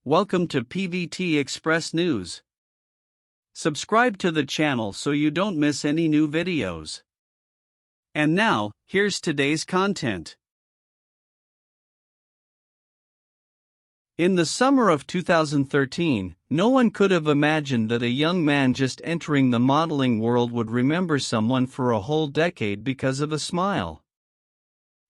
Welcome to PVT Express News. Subscribe to the channel so you don't miss any new videos. And now, here's today's content. In the summer of 2013, no one could have imagined that a young man just entering the modeling world would remember someone for a whole decade because of a smile.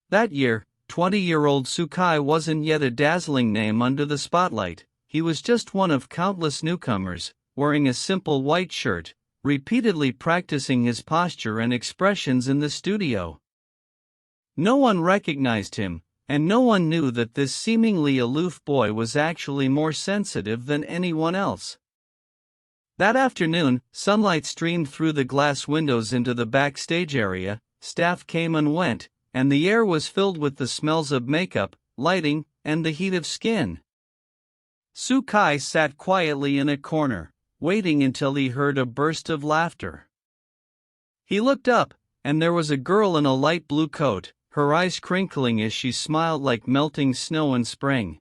That year, 20-year-old Sukai wasn't yet a dazzling name under the spotlight. He was just one of countless newcomers, wearing a simple white shirt, repeatedly practicing his posture and expressions in the studio. No one recognized him, and no one knew that this seemingly aloof boy was actually more sensitive than anyone else. That afternoon, sunlight streamed through the glass windows into the backstage area, staff came and went, and the air was filled with the smells of makeup, lighting, and the heat of skin. Sukai sat quietly in a corner, waiting until he heard a burst of laughter. He looked up, and there was a girl in a light blue coat, her eyes crinkling as she smiled like melting snow in spring.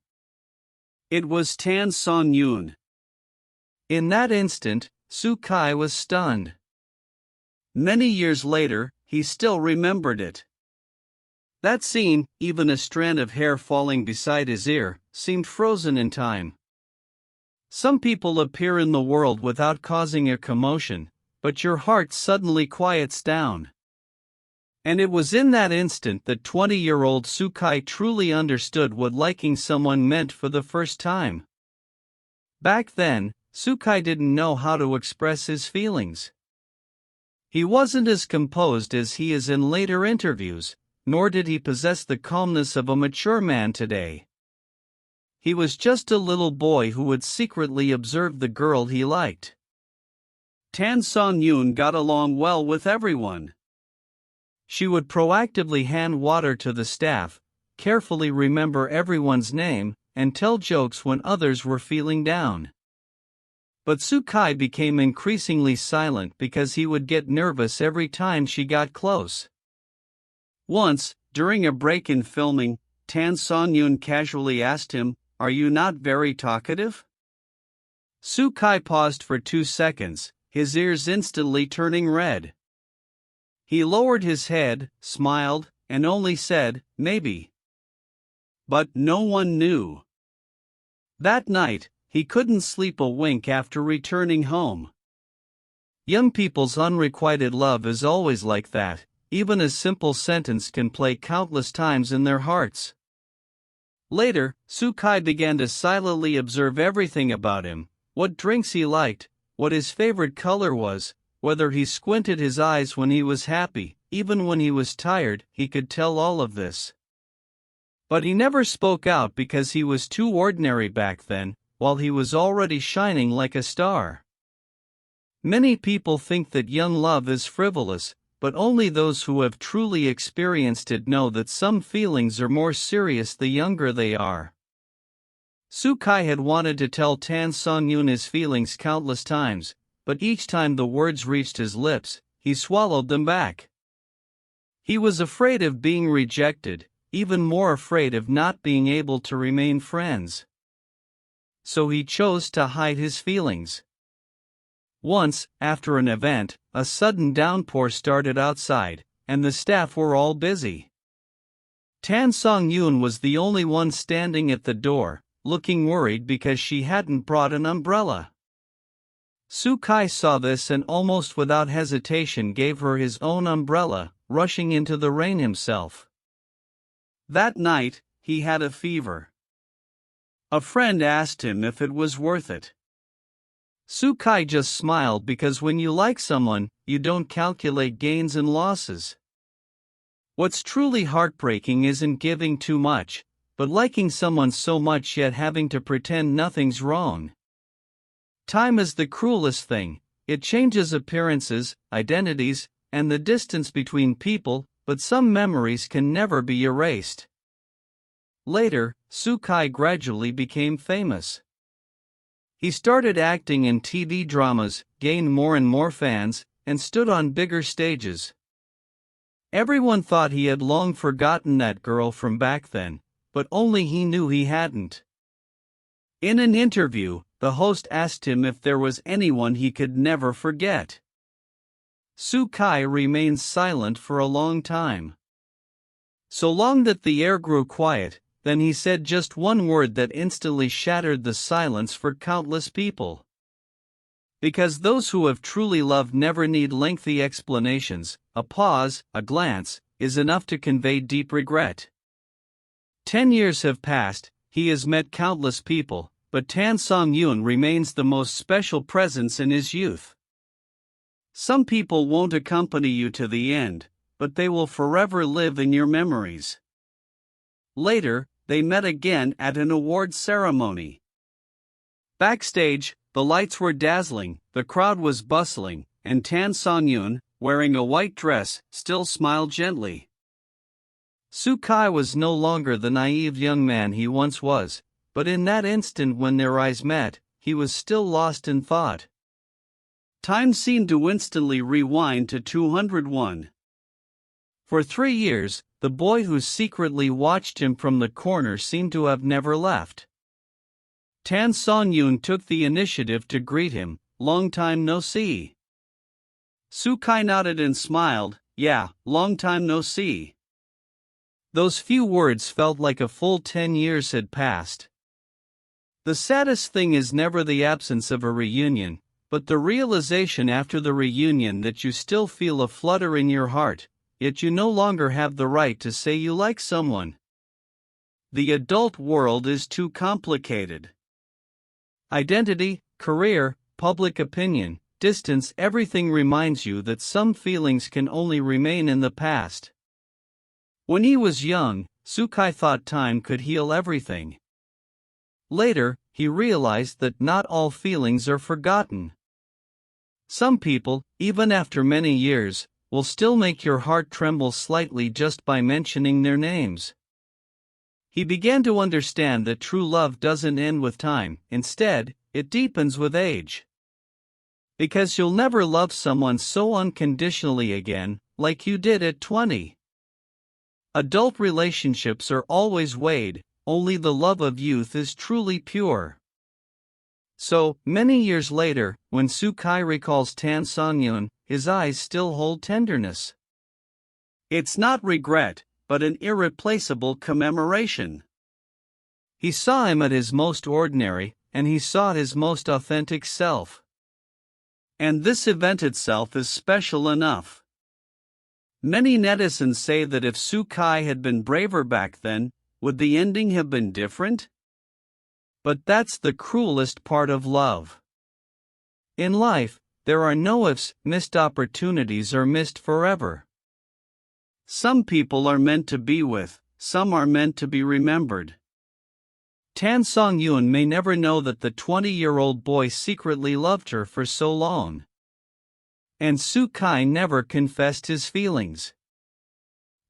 It was Tansongyun. In that instant, Sukai was stunned. Many years later, he still remembered it. That scene, even a strand of hair falling beside his ear, seemed frozen in time. Some people appear in the world without causing a commotion, but your heart suddenly quiets down. And it was in that instant that 20-year-old Sukai truly understood what liking someone meant for the first time. Back then, Sukai didn't know how to express his feelings. He wasn't as composed as he is in later interviews, nor did he possess the calmness of a mature man today. He was just a little boy who would secretly observe the girl he liked. Tansongyun got along well with everyone. She would proactively hand water to the staff, carefully remember everyone's name, and tell jokes when others were feeling down. But Sukai became increasingly silent because he would get nervous every time she got close. Once, during a break in filming, Tansongyun casually asked him, "Are you not very talkative?" Sukai paused for 2 seconds, his ears instantly turning red. He lowered his head, smiled, and only said, "Maybe." But no one knew. That night, he couldn't sleep a wink after returning home. Young people's unrequited love is always like that. Even a simple sentence can play countless times in their hearts. Later, Sukai began to silently observe everything about him: what drinks he liked, what his favorite color was, whether he squinted his eyes when he was happy, even when he was tired. He could tell all of this. But he never spoke out because he was too ordinary back then, while he was already shining like a star. Many people think that young love is frivolous, but only those who have truly experienced it know that some feelings are more serious the younger they are. Sukai had wanted to tell Tansongyun his feelings countless times, but each time the words reached his lips, he swallowed them back. He was afraid of being rejected, even more afraid of not being able to remain friends. So he chose to hide his feelings. Once, after an event, a sudden downpour started outside, and the staff were all busy. Tansongyun was the only one standing at the door, looking worried because she hadn't brought an umbrella. Sukai saw this and almost without hesitation gave her his own umbrella, rushing into the rain himself. That night, he had a fever. A friend asked him if it was worth it. Sukai just smiled because when you like someone, you don't calculate gains and losses. What's truly heartbreaking isn't giving too much, but liking someone so much yet having to pretend nothing's wrong. Time is the cruelest thing. It changes appearances, identities, and the distance between people, but some memories can never be erased. Later, Sukai gradually became famous. He started acting in TV dramas, gained more and more fans, and stood on bigger stages. Everyone thought he had long forgotten that girl from back then, but only he knew he hadn't. In an interview, the host asked him if there was anyone he could never forget. Soo-kai remained silent for a long time. So long that the air grew quiet, then he said just one word that instantly shattered the silence for countless people. Because those who have truly loved never need lengthy explanations, a pause, a glance, is enough to convey deep regret. 10 years have passed, he has met countless people, but Songyun remains the most special presence in his youth. Some people won't accompany you to the end, but they will forever live in your memories. Later, they met again at an awards ceremony. Backstage, the lights were dazzling, the crowd was bustling, and Songyun, wearing a white dress, still smiled gently. Soo-kai was no longer the naive young man he once was, but in that instant when their eyes met, he was still lost in thought. Time seemed to instantly rewind to 201. For 3 years, the boy who secretly watched him from the corner seemed to have never left. Songyun took the initiative to greet him, "Long time no see." Soo-kai nodded and smiled, "Yeah, long time no see." Those few words felt like a full 10 years had passed. The saddest thing is never the absence of a reunion, but the realization after the reunion that you still feel a flutter in your heart, yet you no longer have the right to say you like someone. The adult world is too complicated. Identity, career, public opinion, distance, everything reminds you that some feelings can only remain in the past. When he was young, Soo-kai thought time could heal everything. Later, he realized that not all feelings are forgotten. Some people, even after many years, will still make your heart tremble slightly just by mentioning their names. He began to understand that true love doesn't end with time, instead, it deepens with age. Because you'll never love someone so unconditionally again, like you did at 20. Adult relationships are always weighed, only the love of youth is truly pure. So, many years later, when Soo-kai recalls Songyun, his eyes still hold tenderness. It's not regret, but an irreplaceable commemoration. He saw him at his most ordinary, and he saw his most authentic self. And this event itself is special enough. Many netizens say that if Soo-kai had been braver back then, would the ending have been different? But that's the cruelest part of love. In life, there are no ifs, missed opportunities are missed forever. Some people are meant to be with, some are meant to be remembered. Songyun may never know that the 20-year-old boy secretly loved her for so long. And Soo-kai never confessed his feelings.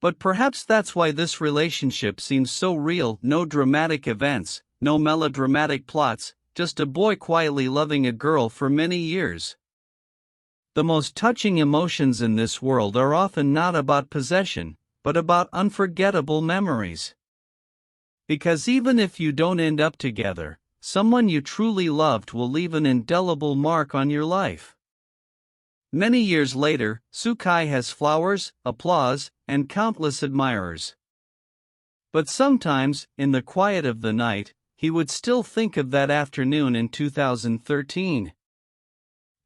But perhaps that's why this relationship seems so real, no dramatic events, no melodramatic plots, just a boy quietly loving a girl for many years. The most touching emotions in this world are often not about possession, but about unforgettable memories. Because even if you don't end up together, someone you truly loved will leave an indelible mark on your life. Many years later, Soo-kai has flowers, applause, and countless admirers. But sometimes, in the quiet of the night, he would still think of that afternoon in 2013.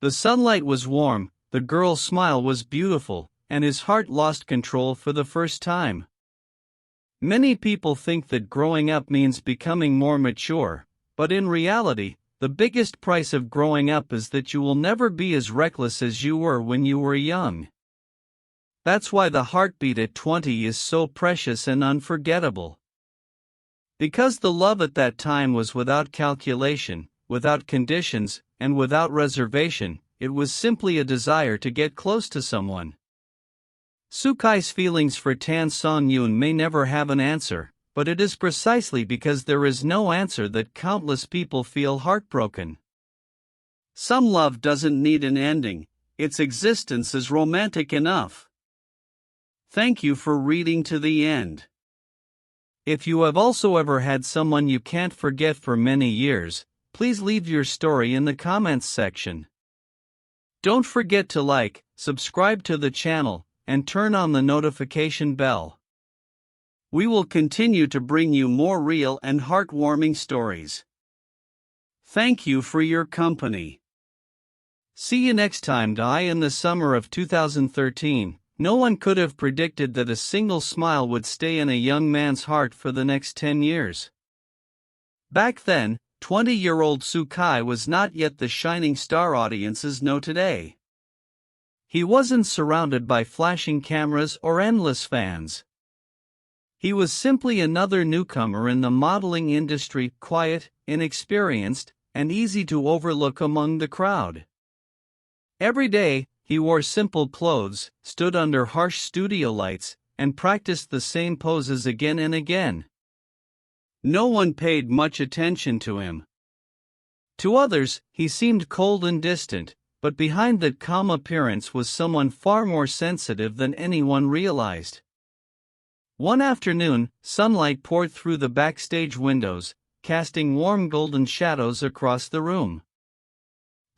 The sunlight was warm, the girl's smile was beautiful, and his heart lost control for the first time. Many people think that growing up means becoming more mature, but in reality, the biggest price of growing up is that you will never be as reckless as you were when you were young. That's why the heartbeat at 20 is so precious and unforgettable. Because the love at that time was without calculation, without conditions, and without reservation, it was simply a desire to get close to someone. Soo-kai's feelings for Songyun may never have an answer, but it is precisely because there is no answer that countless people feel heartbroken. Some love doesn't need an ending, its existence is romantic enough. Thank you for reading to the end. If you have also ever had someone you can't forget for many years, please leave your story in the comments section. Don't forget to like, subscribe to the channel, and turn on the notification bell. We will continue to bring you more real and heartwarming stories. Thank you for your company. See you next time. In the summer of 2013, no one could have predicted that a single smile would stay in a young man's heart for the next 10 years. Back then, 20-year-old Sukai was not yet the shining star audiences know today. He wasn't surrounded by flashing cameras or endless fans. He was simply another newcomer in the modeling industry, quiet, inexperienced, and easy to overlook among the crowd. Every day, he wore simple clothes, stood under harsh studio lights, and practiced the same poses again and again. No one paid much attention to him. To others, he seemed cold and distant, but behind that calm appearance was someone far more sensitive than anyone realized. One afternoon, sunlight poured through the backstage windows, casting warm golden shadows across the room.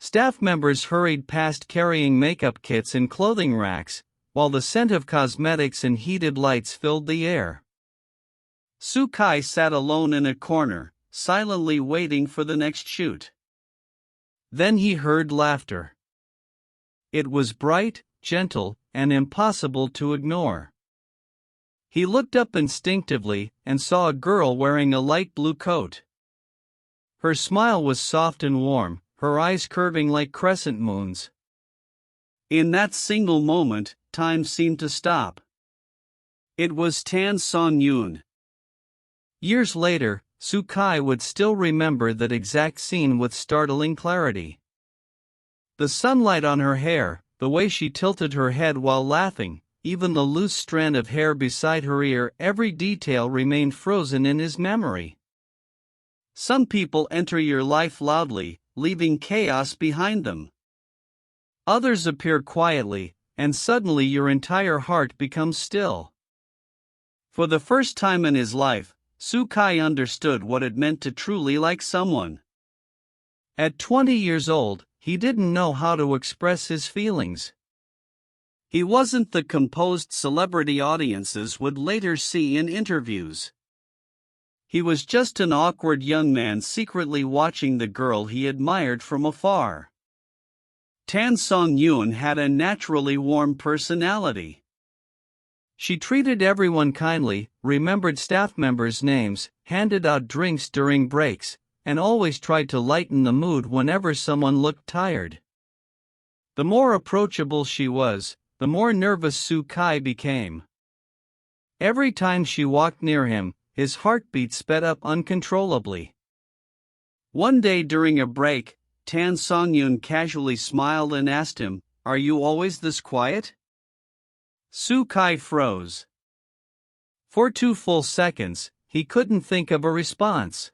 Staff members hurried past carrying makeup kits and clothing racks, while the scent of cosmetics and heated lights filled the air. Sukai sat alone in a corner, silently waiting for the next shoot. Then he heard laughter. It was bright, gentle, and impossible to ignore. He looked up instinctively and saw a girl wearing a light blue coat. Her smile was soft and warm, her eyes curving like crescent moons. In that single moment, time seemed to stop. It was Tansongyun. Years later, Sukai would still remember that exact scene with startling clarity. The sunlight on her hair, the way she tilted her head while laughing, even the loose strand of hair beside her ear, every detail remained frozen in his memory. Some people enter your life loudly, leaving chaos behind them. Others appear quietly, and suddenly your entire heart becomes still. For the first time in his life, Sukai understood what it meant to truly like someone. At 20 years old, he didn't know how to express his feelings. He wasn't the composed celebrity audiences would later see in interviews. He was just an awkward young man secretly watching the girl he admired from afar. Tansongyun had a naturally warm personality. She treated everyone kindly, remembered staff members' names, handed out drinks during breaks, and always tried to lighten the mood whenever someone looked tired. The more approachable she was, the more nervous Sukai became. Every time she walked near him, his heartbeat sped up uncontrollably. One day during a break, Tansongyun casually smiled and asked him, "Are you always this quiet?" Sukai froze. For 2 full seconds, he couldn't think of a response.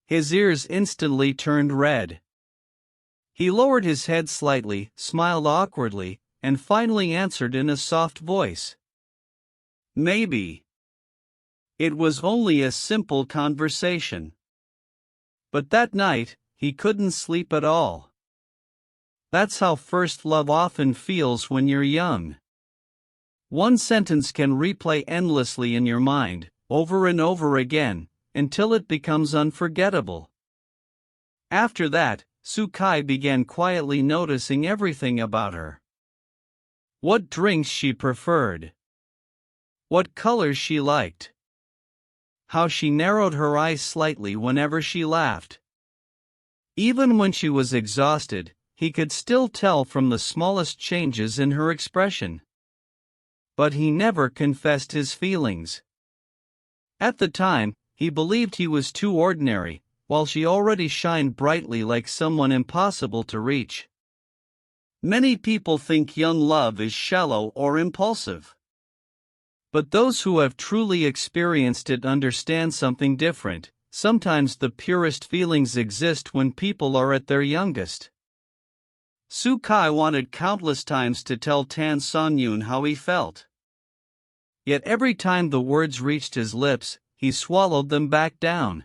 His ears instantly turned red. He lowered his head slightly, smiled awkwardly, and finally answered in a soft voice. "Maybe. It was only a simple conversation." But that night, he couldn't sleep at all. That's how first love often feels when you're young. One sentence can replay endlessly in your mind, over and over again, until it becomes unforgettable. After that, Sukai began quietly noticing everything about her. What drinks she preferred. What colors she liked. How she narrowed her eyes slightly whenever she laughed. Even when she was exhausted, he could still tell from the smallest changes in her expression. But he never confessed his feelings. At the time, he believed he was too ordinary, while she already shined brightly like someone impossible to reach. Many people think young love is shallow or impulsive. But those who have truly experienced it understand something different. Sometimes the purest feelings exist when people are at their youngest. Sukai wanted countless times to tell Tansongyun how he felt. Yet every time the words reached his lips, he swallowed them back down.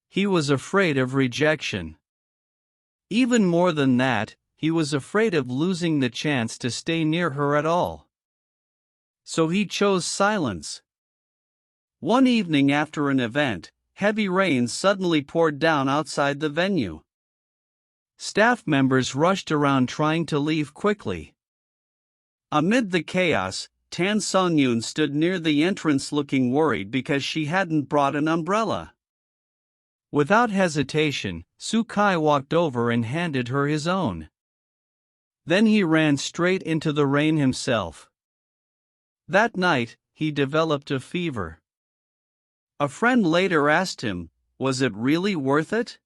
He was afraid of rejection. Even more than that, he was afraid of losing the chance to stay near her at all. So he chose silence. One evening after an event, heavy rain suddenly poured down outside the venue. Staff members rushed around trying to leave quickly. Amid the chaos, Songyun stood near the entrance looking worried because she hadn't brought an umbrella. Without hesitation, Kai walked over and handed her his own. Then he ran straight into the rain himself. That night, he developed a fever. A friend later asked him, "Was it really worth it?"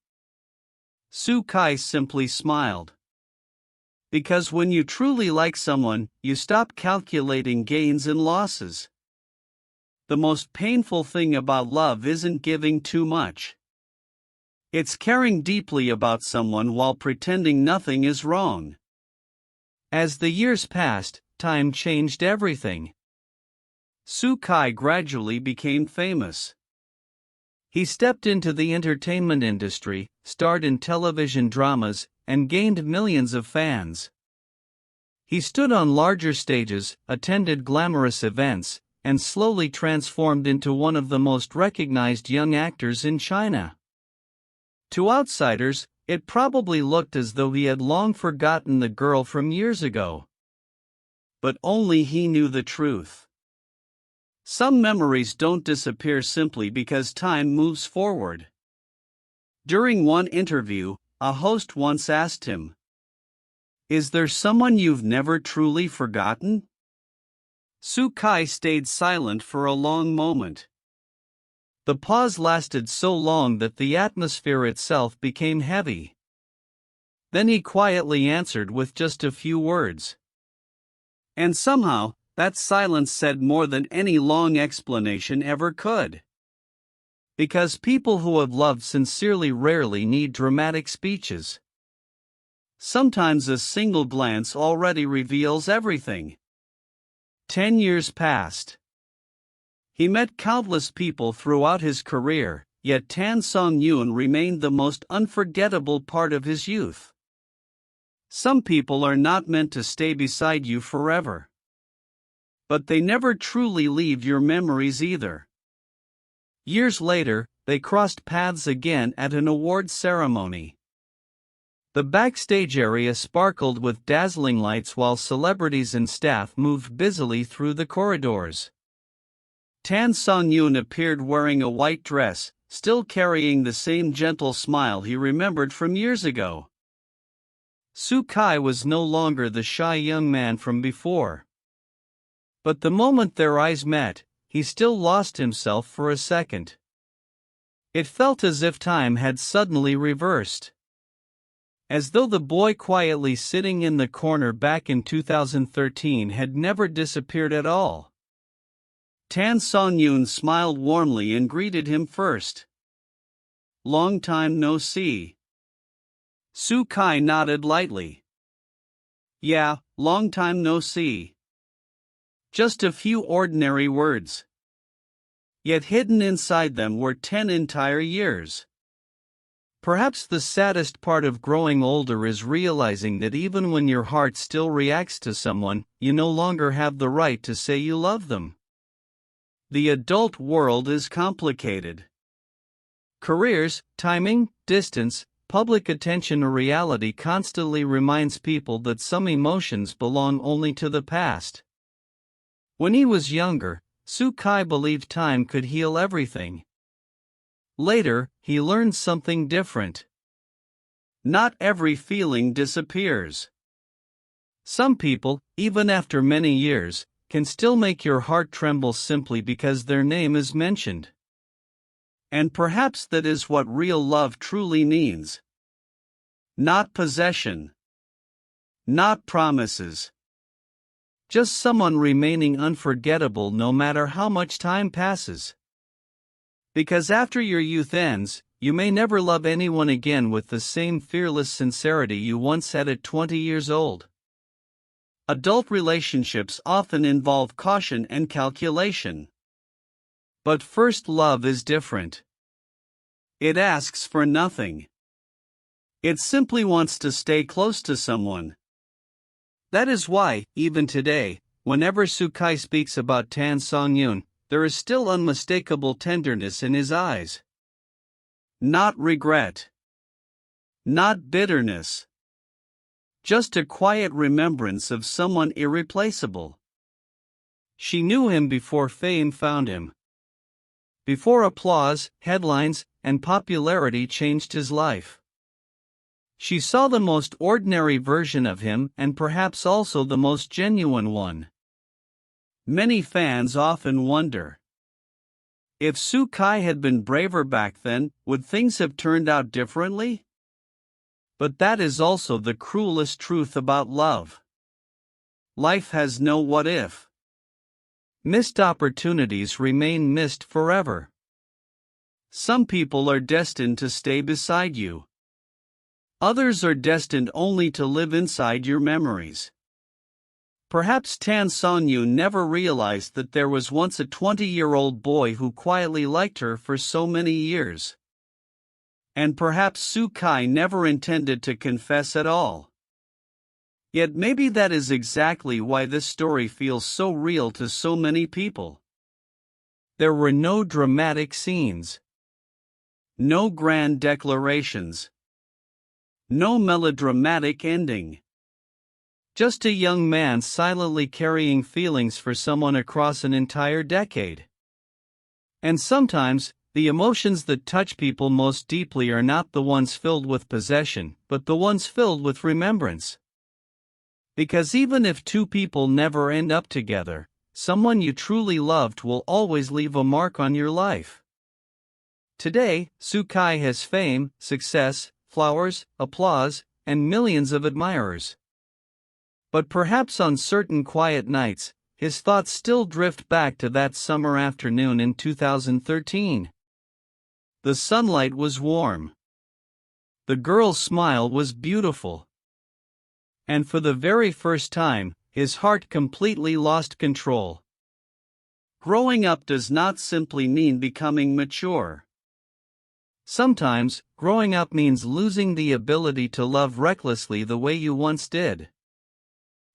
Kai simply smiled. Because when you truly like someone, you stop calculating gains and losses. The most painful thing about love isn't giving too much. It's caring deeply about someone while pretending nothing is wrong. As the years passed, time changed everything. Kai gradually became famous. He stepped into the entertainment industry, starred in television dramas, and gained millions of fans. He stood on larger stages, attended glamorous events, and slowly transformed into one of the most recognized young actors in China. To outsiders, it probably looked as though he had long forgotten the girl from years ago. But only he knew the truth. Some memories don't disappear simply because time moves forward. During one interview, a host once asked him, "Is there someone you've never truly forgotten?" Kai stayed silent for a long moment. The pause lasted so long that the atmosphere itself became heavy. Then he quietly answered with just a few words. And somehow, that silence said more than any long explanation ever could. Because people who have loved sincerely rarely need dramatic speeches. Sometimes a single glance already reveals everything. 10 years passed. He met countless people throughout his career, yet Tansongyun remained the most unforgettable part of his youth. Some people are not meant to stay beside you forever. But they never truly leave your memories either. Years later, they crossed paths again at an awards ceremony. The backstage area sparkled with dazzling lights while celebrities and staff moved busily through the corridors. Songyun appeared wearing a white dress, still carrying the same gentle smile he remembered from years ago. Kai was no longer the shy young man from before. But the moment their eyes met, he still lost himself for a second. It felt as if time had suddenly reversed. As though the boy quietly sitting in the corner back in 2013 had never disappeared at all. Songyun smiled warmly and greeted him first. "Long time no see." Kai nodded lightly. "Yeah, long time no see." Just a few ordinary words. Yet hidden inside them were 10 entire years. Perhaps the saddest part of growing older is realizing that even when your heart still reacts to someone, you no longer have the right to say you love them. The adult world is complicated. Careers, timing, distance, public attention or reality constantly reminds people that some emotions belong only to the past. When he was younger, Kai believed time could heal everything. Later, he learned something different. Not every feeling disappears. Some people, even after many years, can still make your heart tremble simply because their name is mentioned. And perhaps that is what real love truly means. Not possession. Not promises. Just someone remaining unforgettable no matter how much time passes. Because after your youth ends, you may never love anyone again with the same fearless sincerity you once had at 20 years old. Adult relationships often involve caution and calculation. But first love is different. It asks for nothing. It simply wants to stay close to someone. That is why, even today, whenever Sukai speaks about Tansongyun, there is still unmistakable tenderness in his eyes. Not regret. Not bitterness. Just a quiet remembrance of someone irreplaceable. She knew him before fame found him. Before applause, headlines, and popularity changed his life. She saw the most ordinary version of him and perhaps also the most genuine one. Many fans often wonder, if Sukai had been braver back then, would things have turned out differently? But that is also the cruelest truth about love. Life has no what if. Missed opportunities remain missed forever. Some people are destined to stay beside you. Others are destined only to live inside your memories. Perhaps Tansongyun never realized that there was once a 20-year-old boy who quietly liked her for so many years. And perhaps Sukai never intended to confess at all. Yet maybe that is exactly why this story feels so real to so many people. There were no dramatic scenes. No grand declarations. No melodramatic ending. Just a young man silently carrying feelings for someone across an entire decade. And sometimes, the emotions that touch people most deeply are not the ones filled with possession, but the ones filled with remembrance. Because even if two people never end up together, someone you truly loved will always leave a mark on your life. Today, Sukai has fame, success, flowers, applause, and millions of admirers. But perhaps on certain quiet nights, his thoughts still drift back to that summer afternoon in 2013. The sunlight was warm. The girl's smile was beautiful. And for the very first time, his heart completely lost control. Growing up does not simply mean becoming mature. Sometimes, growing up means losing the ability to love recklessly the way you once did.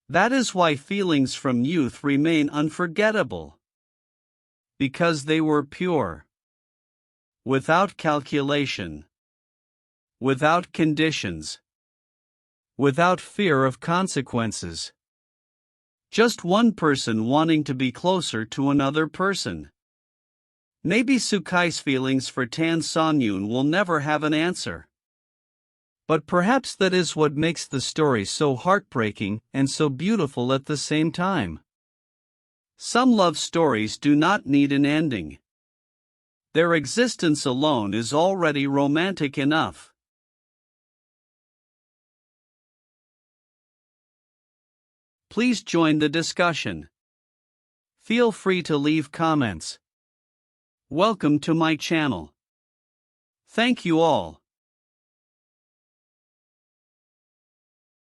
That is why feelings from youth remain unforgettable. Because they were pure. Without calculation. Without conditions. Without fear of consequences. Just one person wanting to be closer to another person. Maybe Sukai's feelings for Tansongyun will never have an answer. But perhaps that is what makes the story so heartbreaking and so beautiful at the same time. Some love stories do not need an ending. Their existence alone is already romantic enough. Please join the discussion. Feel free to leave comments. Welcome to my channel. Thank you all.